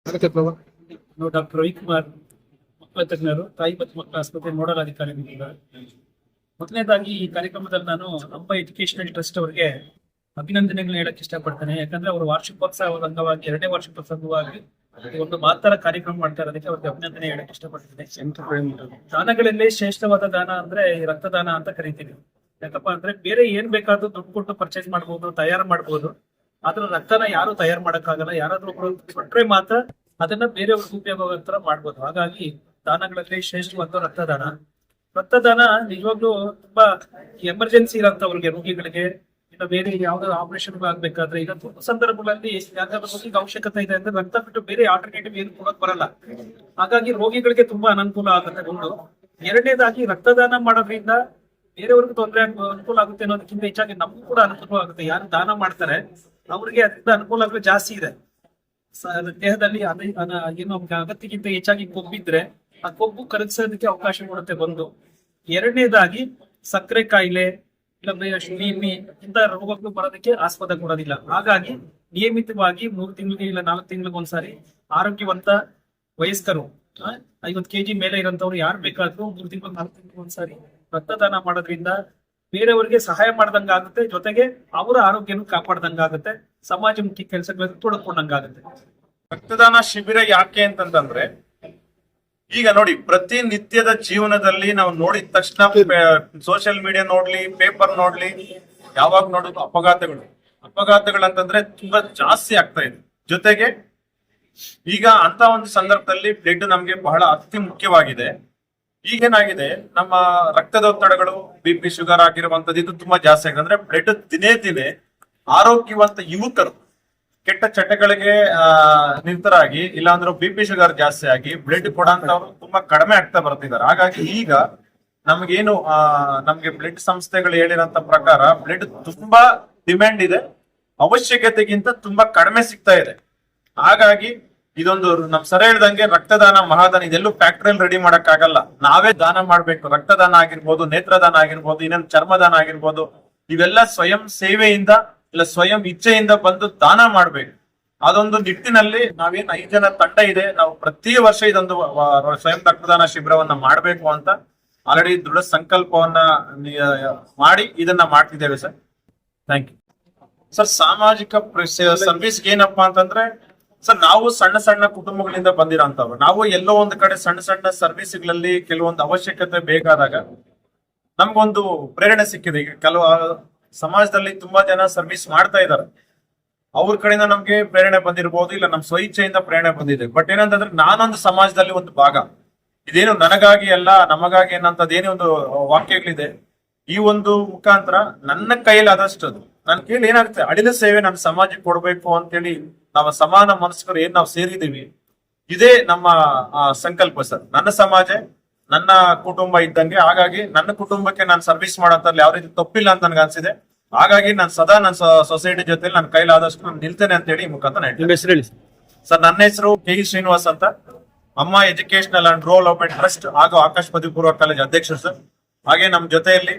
ನಾನು ಡಾಕ್ಟರ್ ರವಿಕುಮಾರ್, ಮಕ್ಕಳ ತಜ್ಞರು, ತಾಯಿ ಮತ್ತು ಮಕ್ಕಳ ಆಸ್ಪತ್ರೆ ನೋಡಲ್ ಅಧಿಕಾರಿಗಳಿದ್ದಾರೆ. ಮೊದಲನೇದಾಗಿ ಈ ಕಾರ್ಯಕ್ರಮದಲ್ಲಿ ನಾನು ನಮ್ಮ ಎಜುಕೇಶನಲ್ ಟ್ರಸ್ಟ್ ಅವರಿಗೆ ಅಭಿನಂದನೆಗಳನ್ನ ಹೇಳಕ್ ಇಷ್ಟಪಡ್ತೇನೆ. ಯಾಕಂದ್ರೆ ಅವರು ವಾರ್ಷಿಕೋತ್ಸವದ ಅಂಗವಾಗಿ 2ನೇ ವಾರ್ಷಿಕೋತ್ಸವ ಅಂಗವಾಗಿ ಒಂದು ಮಾತರ ಕಾರ್ಯಕ್ರಮ ಮಾಡ್ತಾ ಇರೋದಕ್ಕೆ ಅವ್ರಿಗೆ ಅಭಿನಂದನೆ ಹೇಳಕ್ ಇಷ್ಟಪಡ್ತೇನೆ. ದಾನಗಳಲ್ಲಿ ಶ್ರೇಷ್ಠವಾದ ದಾನ ಅಂದ್ರೆ ಈ ರಕ್ತದಾನ ಅಂತ ಕರಿತೀವಿ. ಯಾಕಪ್ಪ ಅಂದ್ರೆ ಬೇರೆ ಏನ್ ಬೇಕಾದ್ರೂ ದುಡ್ಡು ಕೊಟ್ಟು ಪರ್ಚೇಸ್ ಮಾಡ್ಬೋದು, ತಯಾರು ಮಾಡ್ಬೋದು. ಆದ್ರೆ ರಕ್ತನ ಯಾರು ತಯಾರು ಮಾಡಕ್ಕಾಗಲ್ಲ. ಯಾರಾದ್ರೂ ಒಬ್ರು ಕೊಟ್ರೆ ಮಾತ್ರ ಅದನ್ನ ಬೇರೆಯವ್ರಿಗೆ ಉಪಯೋಗ ಆಗೋ ತರ ಮಾಡ್ಬೋದು. ಹಾಗಾಗಿ ದಾನಗಳಲ್ಲಿ ಶ್ರೇಷ್ಠವಾದ ರಕ್ತದಾನ. ರಕ್ತದಾನ ನಿಜವಾಗ್ಲೂ ತುಂಬಾ ಎಮರ್ಜೆನ್ಸಿ ಇರೋಂಥವ್ರಿಗೆ, ರೋಗಿಗಳಿಗೆ, ಇಲ್ಲ ಬೇರೆ ಯಾವ್ದಾದ್ರು ಆಪರೇಷನ್ ಆಗ್ಬೇಕಾದ್ರೆ ಈಗ ತುಂಬ ಸಂದರ್ಭಗಳಲ್ಲಿ ಯಾವ್ದಾದ್ರು ರೋಗಿಗೆ ಅವಶ್ಯಕತೆ ಇದೆ ಅಂದ್ರೆ ರಕ್ತ ಬಿಟ್ಟು ಬೇರೆ ಆಲ್ಟರ್ನೇಟಿವ್ ಏನು ಕೊಡಕ್ ಬರಲ್ಲ. ಹಾಗಾಗಿ ರೋಗಿಗಳಿಗೆ ತುಂಬಾ ಅನುಕೂಲ ಆಗುತ್ತೆ. ಒಂದು ಎರಡನೇದಾಗಿ ರಕ್ತದಾನ ಮಾಡೋದ್ರಿಂದ ಬೇರೆಯವ್ರಿಗೂ ತೊಂದರೆ ಅನುಕೂಲ ಆಗುತ್ತೆ ಅನ್ನೋದಕ್ಕಿಂತ ಹೆಚ್ಚಾಗಿ ನಮಗೂ ಕೂಡ ಅನುಕೂಲ ಆಗುತ್ತೆ. ಯಾರು ದಾನ ಮಾಡ್ತಾರೆ ಅವ್ರಿಗೆ ಅದರಿಂದ ಅನುಕೂಲಗಳು ಜಾಸ್ತಿ ಇದೆ. ದೇಹದಲ್ಲಿ ಏನು ಅಗತ್ಯಕ್ಕಿಂತ ಹೆಚ್ಚಾಗಿ ಕೊಬ್ಬಿದ್ರೆ ಆ ಕೊಬ್ಬು ಕರಗಿಸೋದಕ್ಕೆ ಅವಕಾಶ ಕೊಡುತ್ತೆ ಒಂದು. ಎರಡನೇದಾಗಿ ಸಕ್ಕರೆ ಕಾಯಿಲೆ ಇಲ್ಲ BP ಇಂತ ರೋಗಗಳು ಬರೋದಕ್ಕೆ ಆಸ್ಪದ ಕೊಡೋದಿಲ್ಲ. ಹಾಗಾಗಿ ನಿಯಮಿತವಾಗಿ 3 ತಿಂಗಳಿಗೆ ಇಲ್ಲ 4 ತಿಂಗಳಿಗೆ ಒಂದ್ಸಾರಿ ಆರೋಗ್ಯವಂತ ವಯಸ್ಕರು 50 kg ಮೇಲೆ ಇರೋಂಥವ್ರು ಯಾರು ಬೇಕಾದ್ರೂ 3 ತಿಂಗಳು 4 ತಿಂಗಳಿಗೆ ಒಂದ್ಸಾರಿ ರಕ್ತದಾನ ಮಾಡೋದ್ರಿಂದ ಬೇರೆಯವರಿಗೆ ಸಹಾಯ ಮಾಡ್ದಂಗ ಆಗುತ್ತೆ, ಜೊತೆಗೆ ಅವರ ಆರೋಗ್ಯನೂ ಕಾಪಾಡ್ದಂಗ ಆಗುತ್ತೆ, ಸಮಾಜಮುಖಿ ಕೆಲಸಗಳಲ್ಲಿ ತೊಡಕೊಂಡಂಗಾಗುತ್ತೆ. ರಕ್ತದಾನ ಶಿಬಿರ ಯಾಕೆ ಅಂತಂದ್ರೆ, ಈಗ ನೋಡಿ ಪ್ರತಿನಿತ್ಯದ ಜೀವನದಲ್ಲಿ ನಾವು ನೋಡಿದ ತಕ್ಷಣ ಸೋಷಿಯಲ್ ಮೀಡಿಯಾ ನೋಡ್ಲಿ, ಪೇಪರ್ ನೋಡ್ಲಿ, ಯಾವಾಗ ನೋಡಿದ್ರು ಅಪಘಾತಗಳಂತಂದ್ರೆ ತುಂಬಾ ಜಾಸ್ತಿ ಆಗ್ತಾ ಇದೆ. ಜೊತೆಗೆ ಈಗ ಅಂತ ಒಂದು ಸಂದರ್ಭದಲ್ಲಿ ಬ್ಲಡ್ ನಮ್ಗೆ ಬಹಳ ಅತಿ ಮುಖ್ಯವಾಗಿದೆ. ಈಗೇನಾಗಿದೆ, ನಮ್ಮ ರಕ್ತದೊತ್ತಡಗಳು, BP, ಶುಗರ್ ಆಗಿರುವಂತದ್ದು ಇದು ತುಂಬಾ ಜಾಸ್ತಿ ಆಗಿದೆ. ಅಂದ್ರೆ ಬ್ಲಡ್ ದಿನೇ ದಿನೇ ಆರೋಗ್ಯವಂತ ಯುವಕರು ಕೆಟ್ಟ ಚಟಗಳಿಗೆ ನಿರತರಾಗಿ, ಇಲ್ಲಾಂದ್ರೆ BP, ಶುಗರ್ ಜಾಸ್ತಿ ಆಗಿ ಬ್ಲಡ್ ಕೊಡಂತವ್ರು ತುಂಬಾ ಕಡಿಮೆ ಆಗ್ತಾ ಬರ್ತಿದ್ದಾರೆ. ಹಾಗಾಗಿ ಈಗ ನಮ್ಗೇನು ನಮ್ಗೆ ಬ್ಲಡ್ ಸಂಸ್ಥೆಗಳು ಹೇಳಿರೋಂತ ಪ್ರಕಾರ ಬ್ಲಡ್ ತುಂಬಾ ಡಿಮ್ಯಾಂಡ್ ಇದೆ, ಅವಶ್ಯಕತೆಗಿಂತ ತುಂಬಾ ಕಡಿಮೆ ಸಿಗ್ತಾ ಇದೆ. ಹಾಗಾಗಿ ಇದೊಂದು ನಮ್ ಸರ್ ಹೇಳ್ದಂಗೆ ರಕ್ತದಾನ ಮಹಾದಾನ ಇದೆಲ್ಲೂ ಫ್ಯಾಕ್ಟ್ರಿಯಲ್ಲಿ ರೆಡಿ ಮಾಡಕ್ ಆಗಲ್ಲ. ನಾವೇ ದಾನ ಮಾಡ್ಬೇಕು. ರಕ್ತದಾನ ಆಗಿರ್ಬೋದು, ನೇತ್ರದಾನ ಆಗಿರ್ಬೋದು, ಇನ್ನೊಂದು ಚರ್ಮದಾನ ಆಗಿರ್ಬೋದು, ಇವೆಲ್ಲ ಸ್ವಯಂ ಸೇವೆಯಿಂದ ಇಲ್ಲ ಸ್ವಯಂ ಇಚ್ಛೆಯಿಂದ ಬಂದು ದಾನ ಮಾಡ್ಬೇಕು. ಅದೊಂದು ನಿಟ್ಟಿನಲ್ಲಿ ನಾವೇನ್ 5 ಜನ ತಂಡ ಇದೆ, ನಾವು ಪ್ರತಿ ವರ್ಷ ಇದೊಂದು ಸ್ವಯಂ ರಕ್ತದಾನ ಶಿಬಿರವನ್ನ ಮಾಡ್ಬೇಕು ಅಂತ ಆಲ್ರೆಡಿ ದೃಢ ಸಂಕಲ್ಪವನ್ನ ಮಾಡಿ ಇದನ್ನ ಮಾಡ್ತಿದ್ದೇವೆ ಸರ್. Thank you sir. ಸಾಮಾಜಿಕ ಸರ್ವಿಸ್ ಏನಪ್ಪಾ ಅಂತಂದ್ರೆ ಸರ್, ನಾವು ಸಣ್ಣ ಸಣ್ಣ ಕುಟುಂಬಗಳಿಂದ ಬಂದಿರೋಂಥವ್ರು. ನಾವು ಎಲ್ಲೋ ಒಂದು ಕಡೆ ಸಣ್ಣ ಸಣ್ಣ ಸರ್ವಿಸ್ಗಳಲ್ಲಿ ಕೆಲವೊಂದು ಅವಶ್ಯಕತೆ ಬೇಕಾದಾಗ ನಮ್ಗೊಂದು ಪ್ರೇರಣೆ ಸಿಕ್ಕಿದೆ. ಈಗ ಕೆಲವು ಸಮಾಜದಲ್ಲಿ ತುಂಬಾ ಜನ ಸರ್ವಿಸ್ ಮಾಡ್ತಾ ಇದ್ದಾರೆ, ಅವ್ರ ಕಡೆಯಿಂದ ನಮ್ಗೆ ಪ್ರೇರಣೆ ಬಂದಿರಬಹುದು, ಇಲ್ಲ ನಮ್ ಸ್ವಇಚ್ಛೆಯಿಂದ ಪ್ರೇರಣೆ ಬಂದಿದೆ. ಬಟ್ ಏನಂತಂದ್ರೆ ನಾನೊಂದು ಸಮಾಜದಲ್ಲಿ ಒಂದು ಭಾಗ, ಇದೇನು ನನಗಾಗಿ ಅಲ್ಲ ನಮಗಾಗಿ ಏನಂತದೇನೇ ಒಂದು ವಾಕ್ಯಗಳಿದೆ. ಈ ಒಂದು ಮುಖಾಂತರ ನನ್ನ ಕೈಯಲ್ಲಿ ಆದಷ್ಟು ನನ್ನ ಕೈಲಿ ಏನಾಗುತ್ತೆ ಅಡಿಲ ಸೇವೆ ನನ್ನ ಸಮಾಜಕ್ಕೆ ಕೊಡ್ಬೇಕು ಅಂತೇಳಿ ನಾವು ಸಮಾನ ಮನಸ್ಕರು ಏನ್ ನಾವು ಸೇರಿದೀವಿ, ಇದೇ ನಮ್ಮ ಸಂಕಲ್ಪ ಸರ್. ನನ್ನ ಸಮಾಜ ನನ್ನ ಕುಟುಂಬ ಇದ್ದಂಗೆ. ಹಾಗಾಗಿ ನನ್ನ ಕುಟುಂಬಕ್ಕೆ ನಾನು ಸರ್ವಿಸ್ ಮಾಡೋದ್ರಲ್ಲಿ ಯಾವ ರೀತಿ ತಪ್ಪಿಲ್ಲ ಅಂತ ನನ್ಗೆ ಅನ್ಸಿದೆ. ಹಾಗಾಗಿ ನಾನು ಸದಾ ನನ್ನ ಸೊಸೈಟಿ ಜೊತೆ ನನ್ನ ಕೈಲಾದಷ್ಟು ನಾನು ನಿಲ್ತೇನೆ ಅಂತ ಹೇಳಿ ಮುಖಾಂತರ ಹೇಳ್ತೀನಿ ಸರ್. ನನ್ನ ಹೆಸರು KE ಶ್ರೀನಿವಾಸ್ ಅಂತ, ಅಮ್ಮ ಎಜುಕೇಶನಲ್ ಅಂಡ್ ಡೆವಲಪ್ಮೆಂಟ್ ಟ್ರಸ್ಟ್ ಹಾಗೂ ಆಕಾಶ್ ಪದವಿ ಪೂರ್ವ ಕಾಲೇಜ್ ಅಧ್ಯಕ್ಷರು ಸರ್. ಹಾಗೆ ನಮ್ಮ ಜೊತೆಯಲ್ಲಿ